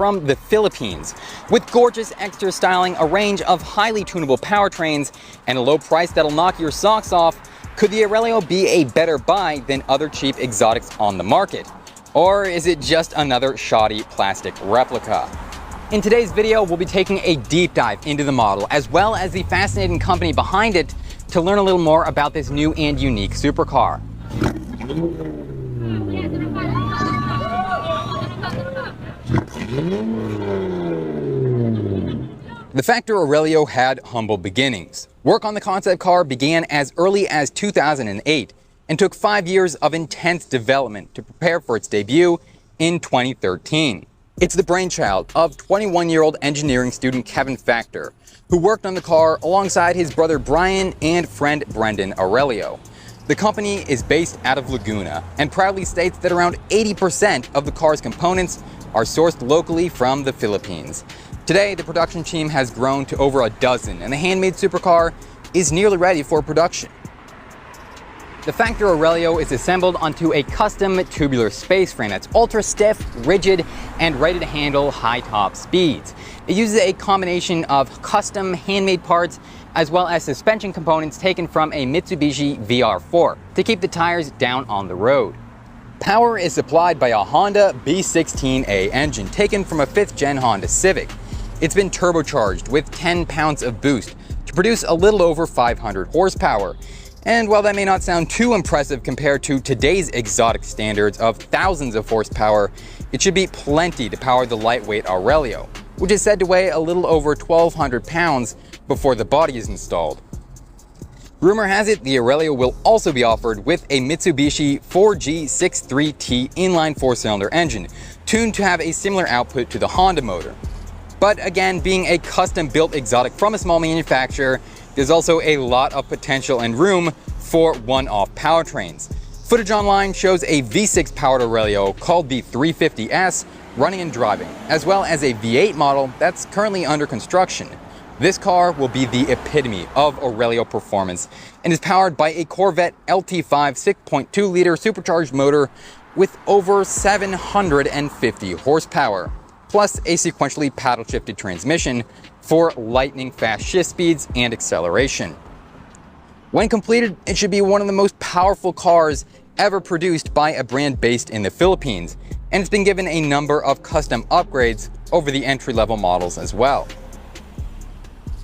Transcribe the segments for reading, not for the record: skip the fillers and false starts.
from the Philippines. With gorgeous exterior styling, a range of highly tunable powertrains, and a low price that'll knock your socks off, could the Aurelio be a better buy than other cheap exotics on the market? Or is it just another shoddy plastic replica? In today's video, we'll be taking a deep dive into the model, as well as the fascinating company behind it, to learn a little more about this new and unique supercar. The Factor Aurelio had humble beginnings. Work on the concept car began as early as 2008 and took 5 years of intense development to prepare for its debut in 2013. It's the brainchild of 21-year-old engineering student Kevin Factor, who worked on the car alongside his brother Brian and friend Brendan Aurelio. The company is based out of Laguna and proudly states that around 80% of the car's components are sourced locally from the Philippines. Today, the production team has grown to over a dozen, and the handmade supercar is nearly ready for production. The Factor Aurelio is assembled onto a custom tubular space frame that's ultra stiff, rigid, and ready to handle high top speeds. It uses a combination of custom handmade parts as well as suspension components taken from a Mitsubishi VR4 to keep the tires down on the road. Power is supplied by a Honda B16A engine taken from a 5th gen Honda Civic. It's been turbocharged with 10 pounds of boost to produce a little over 500 horsepower. And while that may not sound too impressive compared to today's exotic standards of thousands of horsepower, it should be plenty to power the lightweight Aurelio, which is said to weigh a little over 1,200 pounds before the body is installed. Rumor has it the Aurelio will also be offered with a Mitsubishi 4G63T inline 4-cylinder engine, tuned to have a similar output to the Honda motor. But again, being a custom-built exotic from a small manufacturer, there's also a lot of potential and room for one-off powertrains. Footage online shows a V6 powered Aurelio called the 350S running and driving, as well as a V8 model that's currently under construction. This car will be the epitome of Aurelio performance and is powered by a Corvette LT5 6.2-liter supercharged motor with over 750 horsepower, plus a sequentially paddle-shifted transmission for lightning-fast shift speeds and acceleration. When completed, it should be one of the most powerful cars ever produced by a brand based in the Philippines, and it's been given a number of custom upgrades over the entry-level models as well.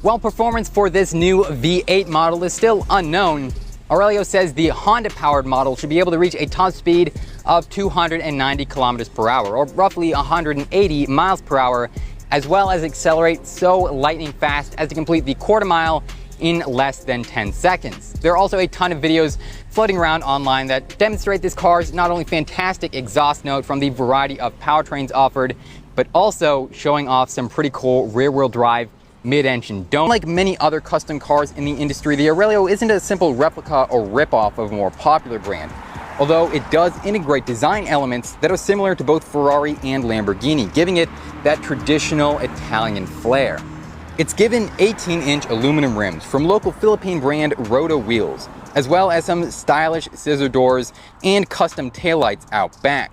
While performance for this new V8 model is still unknown, Aurelio says the Honda-powered model should be able to reach a top speed of 290 kilometers per hour, or roughly 180 miles per hour, as well as accelerate so lightning fast as to complete the quarter mile in less than 10 seconds. There are also a ton of videos floating around online that demonstrate this car's not only fantastic exhaust note from the variety of powertrains offered, but also showing off some pretty cool rear-wheel drive mid-engine dome. Like many other custom cars in the industry, the Aurelio isn't a simple replica or rip-off of a more popular brand, although it does integrate design elements that are similar to both Ferrari and Lamborghini, giving it that traditional Italian flair. It's given 18-inch aluminum rims from local Philippine brand Roto wheels, as well as some stylish scissor doors and custom taillights out back.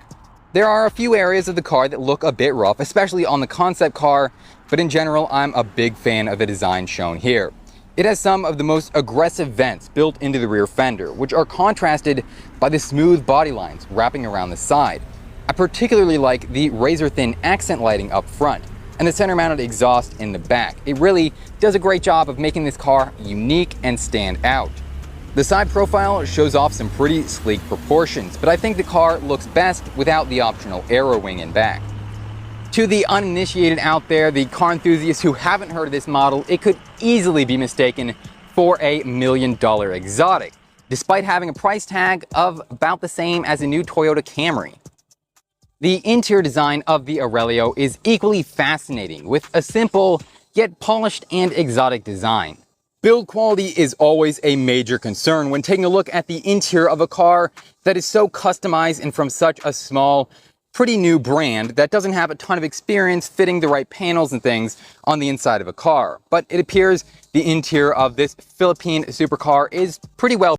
There are a few areas of the car that look a bit rough, especially on the concept car, but in general, I'm a big fan of the design shown here. It has some of the most aggressive vents built into the rear fender, which are contrasted by the smooth body lines wrapping around the side. I particularly like the razor-thin accent lighting up front and the center-mounted exhaust in the back. It really does a great job of making this car unique and stand out. The side profile shows off some pretty sleek proportions, but I think the car looks best without the optional aero wing in back. To the uninitiated out there, the car enthusiasts who haven't heard of this model, it could easily be mistaken for a $1 million exotic, despite having a price tag of about the same as a new Toyota Camry. The interior design of the Aurelio is equally fascinating, with a simple yet polished and exotic design. Build quality is always a major concern when taking a look at the interior of a car that is so customized and from such a small, pretty new brand that doesn't have a ton of experience fitting the right panels and things on the inside of a car. But it appears the interior of this Philippine supercar is pretty well